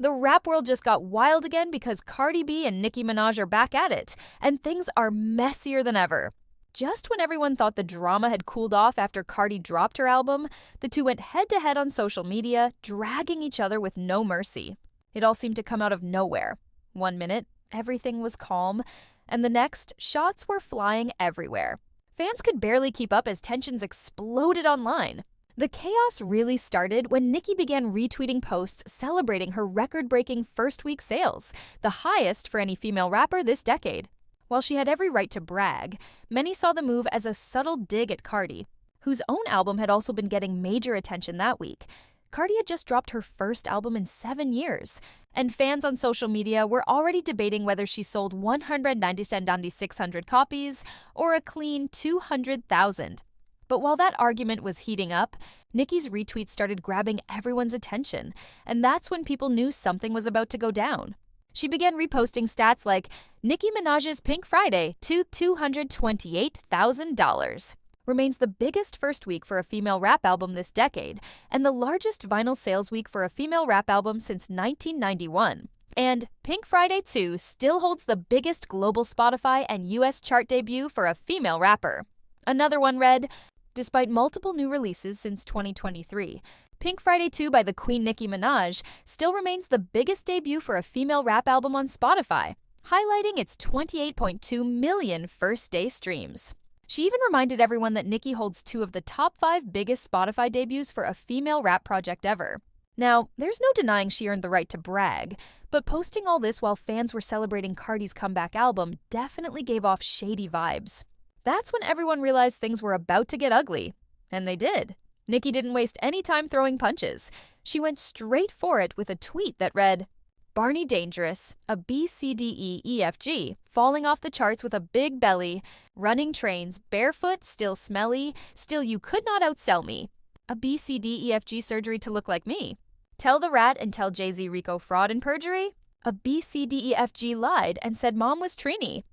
The rap world just got wild again because Cardi B and Nicki Minaj are back at it, and things are messier than ever. Just when everyone thought the drama had cooled off after Cardi dropped her album, the two went head-to-head on social media, dragging each other with no mercy. It all seemed to come out of nowhere. One minute, everything was calm, and the next, shots were flying everywhere. Fans could barely keep up as tensions exploded online. The chaos really started when Nicki began retweeting posts celebrating her record-breaking first-week sales, the highest for any female rapper this decade. While she had every right to brag, many saw the move as a subtle dig at Cardi, whose own album had also been getting major attention that week. Cardi had just dropped her first album in 7 years, and fans on social media were already debating whether she sold 196,600 copies or a clean 200,000. But while that argument was heating up, Nicki's retweets started grabbing everyone's attention, and that's when people knew something was about to go down. She began reposting stats like Nicki Minaj's Pink Friday to $228,000. Remains the biggest first week for a female rap album this decade, and the largest vinyl sales week for a female rap album since 1991. And Pink Friday 2 still holds the biggest global Spotify and US chart debut for a female rapper. Another one read, despite multiple new releases since 2023, Pink Friday 2 by the Queen Nicki Minaj still remains the biggest debut for a female rap album on Spotify, highlighting its 28.2 million first-day streams. She even reminded everyone that Nicki holds 2 of the top 5 biggest Spotify debuts for a female rap project ever. Now, there's no denying she earned the right to brag, but posting all this while fans were celebrating Cardi's comeback album definitely gave off shady vibes. That's when everyone realized things were about to get ugly. And they did. Nicki didn't waste any time throwing punches. She went straight for it with a tweet that read, Barney Dangerous, a BCDEEFG, falling off the charts with a big belly, running trains, barefoot, still smelly, still you could not outsell me. A BCDEFG surgery to look like me. Tell the rat and tell Jay-Z Rico fraud and perjury. A BCDEFG lied and said mom was Trini.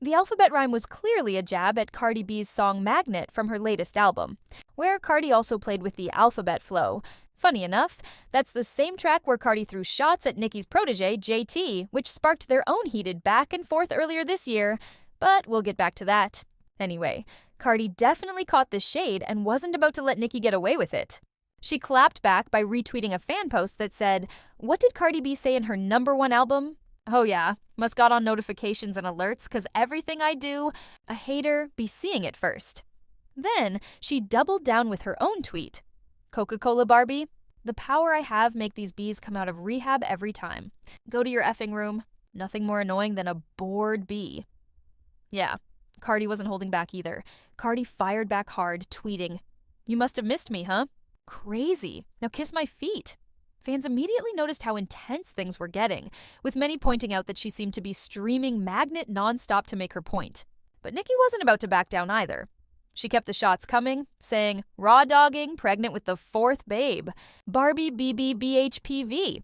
The alphabet rhyme was clearly a jab at Cardi B's song Magnet from her latest album, where Cardi also played with the alphabet flow. Funny enough, that's the same track where Cardi threw shots at Nicki's protege, JT, which sparked their own heated back and forth earlier this year, but we'll get back to that. Anyway, Cardi definitely caught the shade and wasn't about to let Nicki get away with it. She clapped back by retweeting a fan post that said, what did Cardi B say in her #1 album? Oh yeah, must got on notifications and alerts cause everything I do, a hater be seeing it first. Then, she doubled down with her own tweet. Coca-Cola Barbie, the power I have make these bees come out of rehab every time. Go to your effing room. Nothing more annoying than a bored bee. Yeah, Cardi wasn't holding back either. Cardi fired back hard, tweeting, you must have missed me, huh? Crazy. Now kiss my feet. Fans immediately noticed how intense things were getting, with many pointing out that she seemed to be streaming Magnet nonstop to make her point. But Nicki wasn't about to back down either. She kept the shots coming, saying, raw dogging, pregnant with the 4th babe, Barbie BBBHPV.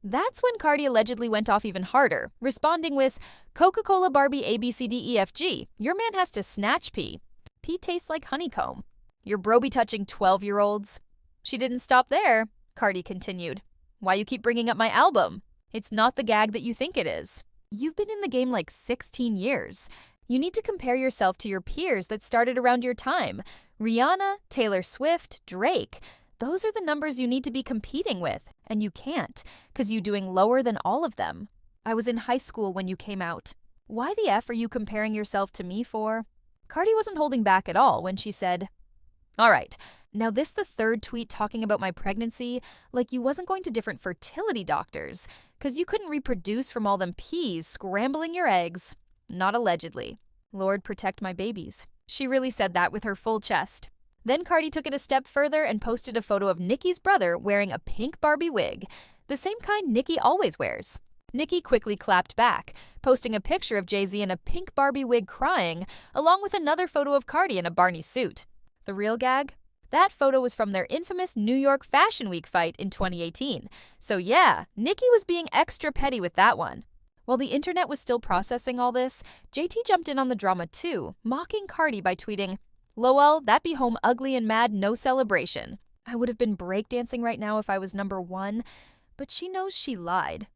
That's when Cardi allegedly went off even harder, responding with, Coca-Cola Barbie ABCDEFG, your man has to snatch pee. Pee tastes like honeycomb. Your bro be touching 12-year-olds. She didn't stop there. Cardi continued, why you keep bringing up my album? It's not the gag that you think it is. You've been in the game like 16 years. You need to compare yourself to your peers that started around your time. Rihanna, Taylor Swift, Drake. Those are the numbers you need to be competing with, and you can't, because you're doing lower than all of them. I was in high school when you came out. Why the F are you comparing yourself to me for? Cardi wasn't holding back at all when she said, all right, now this the 3rd tweet talking about my pregnancy, like you wasn't going to different fertility doctors, because you couldn't reproduce from all them peas scrambling your eggs. Not allegedly. Lord protect my babies. She really said that with her full chest. Then Cardi took it a step further and posted a photo of Nicki's brother wearing a pink Barbie wig, the same kind Nicki always wears. Nicki quickly clapped back, posting a picture of Jay-Z in a pink Barbie wig crying, along with another photo of Cardi in a Barney suit. The real gag? That photo was from their infamous New York Fashion Week fight in 2018. So yeah, Nicki was being extra petty with that one. While the internet was still processing all this, JT jumped in on the drama too, mocking Cardi by tweeting, "Lowell, that be home ugly and mad, no celebration. I would have been breakdancing right now if I was #1, but she knows she lied.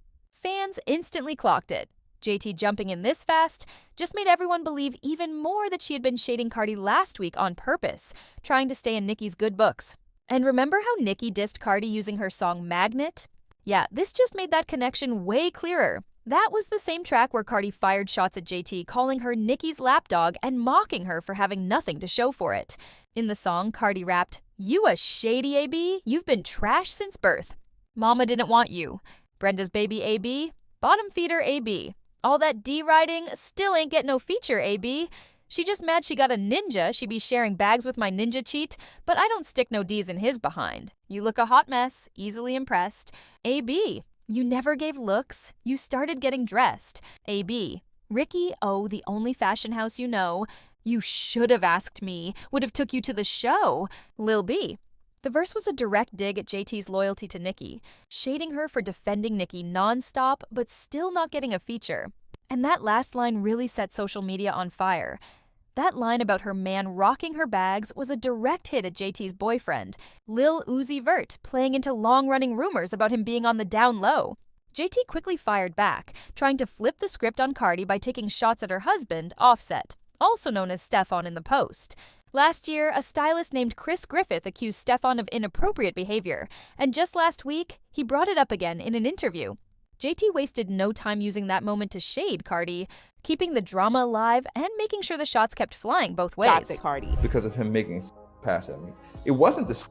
Fans instantly clocked it. JT jumping in this fast just made everyone believe even more that she had been shading Cardi last week on purpose, trying to stay in Nicki's good books. And remember how Nicki dissed Cardi using her song Magnet? Yeah, this just made that connection way clearer. That was the same track where Cardi fired shots at JT, calling her Nicki's lapdog and mocking her for having nothing to show for it. In the song, Cardi rapped, "You a shady AB? You've been trash since birth. Mama didn't want you. Brenda's baby AB? Bottom feeder AB. All that D-riding still ain't get no feature, AB. She just mad she got a ninja, she be sharing bags with my ninja cheat, but I don't stick no D's in his behind. You look a hot mess, easily impressed. AB, you never gave looks, you started getting dressed. AB, Ricky, oh, the only fashion house you know. You should have asked me, would have took you to the show. Lil B." The verse was a direct dig at JT's loyalty to Nicki, shading her for defending Nicki nonstop but still not getting a feature. And that last line really set social media on fire. That line about her man rocking her bags was a direct hit at JT's boyfriend, Lil Uzi Vert, playing into long-running rumors about him being on the down low. JT quickly fired back, trying to flip the script on Cardi by taking shots at her husband, Offset, also known as Stefan in the Post. Last year, a stylist named Chris Griffith accused Stefan of inappropriate behavior, and just last week, he brought it up again in an interview. JT wasted no time using that moment to shade Cardi, keeping the drama alive and making sure the shots kept flying both ways. Shots at Cardi. Because of him making pass at me. It wasn't the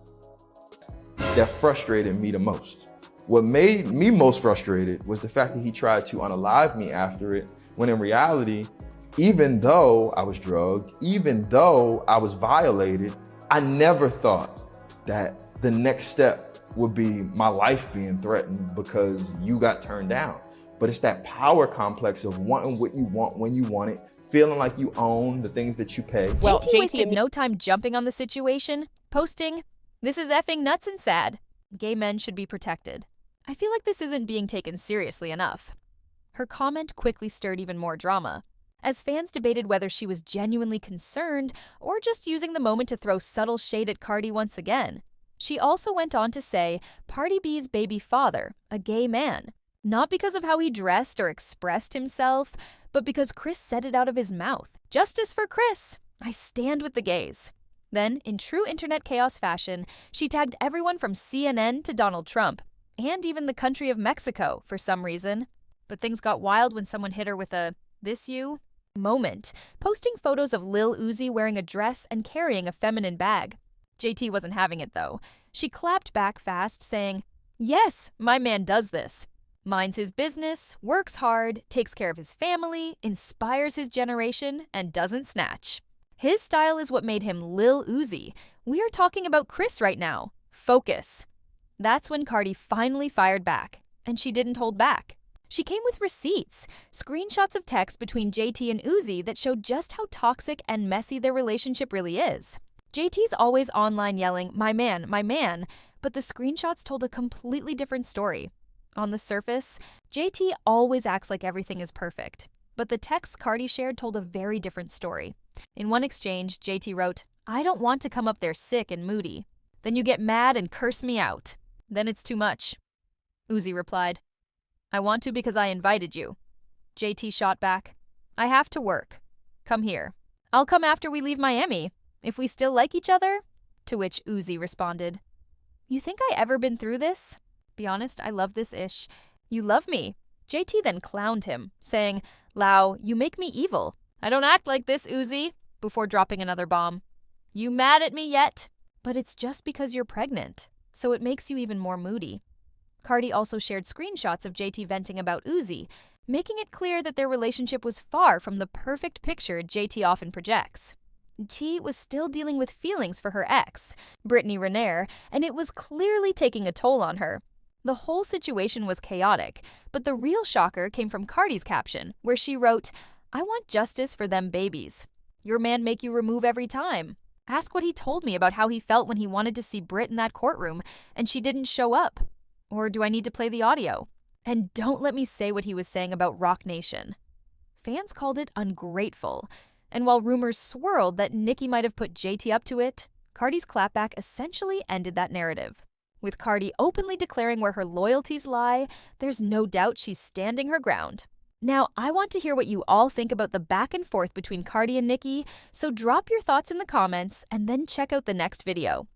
that frustrated me the most. What made me most frustrated was the fact that he tried to unalive me after it, when in reality, even though I was drugged, even though I was violated, I never thought that the next step would be my life being threatened because you got turned down. But it's that power complex of wanting what you want when you want it, feeling like you own the things that you pay. Well, JT wasted no time jumping on the situation, posting, "This is effing nuts and sad. Gay men should be protected. I feel like this isn't being taken seriously enough." Her comment quickly stirred even more drama, as fans debated whether she was genuinely concerned or just using the moment to throw subtle shade at Cardi once again. She also went on to say Cardi B's baby father, a gay man, not because of how he dressed or expressed himself, but because Chris said it out of his mouth. Justice for Chris! I stand with the gays. Then, in true internet chaos fashion, she tagged everyone from CNN to Donald Trump, and even the country of Mexico for some reason. But things got wild when someone hit her with a "this you" moment, posting photos of Lil Uzi wearing a dress and carrying a feminine bag. JT wasn't having it though. She clapped back fast, saying, "Yes, my man does this. Minds his business, works hard, takes care of his family, inspires his generation, and doesn't snatch. His style is what made him Lil Uzi. We are talking about Chris right now. Focus." That's when Cardi finally fired back, and she didn't hold back. She came with receipts, screenshots of text between JT and Uzi that showed just how toxic and messy their relationship really is. JT's always online yelling, my man, but the screenshots told a completely different story. On the surface, JT always acts like everything is perfect, but the texts Cardi shared told a very different story. In one exchange, JT wrote, "I don't want to come up there sick and moody. Then you get mad and curse me out. Then it's too much." Uzi replied, "I want to because I invited you." JT shot back, "I have to work. Come here. I'll come after we leave Miami. If we still like each other?" To which Uzi responded, "You think I ever been through this? Be honest, I love this ish. You love me." JT then clowned him, saying, "Lau, you make me evil. I don't act like this, Uzi," before dropping another bomb. "You mad at me yet? But it's just because you're pregnant, so it makes you even more moody." Cardi also shared screenshots of JT venting about Uzi, making it clear that their relationship was far from the perfect picture JT often projects. T was still dealing with feelings for her ex, Brittany Renner, and it was clearly taking a toll on her. The whole situation was chaotic, but the real shocker came from Cardi's caption, where she wrote, "I want justice for them babies. Your man make you remove every time. Ask what he told me about how he felt when he wanted to see Britt in that courtroom, and she didn't show up. Or do I need to play the audio? And don't let me say what he was saying about Rock Nation." Fans called it ungrateful, and while rumors swirled that Nicki might have put JT up to it, Cardi's clapback essentially ended that narrative. With Cardi openly declaring where her loyalties lie, there's no doubt she's standing her ground. Now, I want to hear what you all think about the back and forth between Cardi and Nicki, so drop your thoughts in the comments and then check out the next video.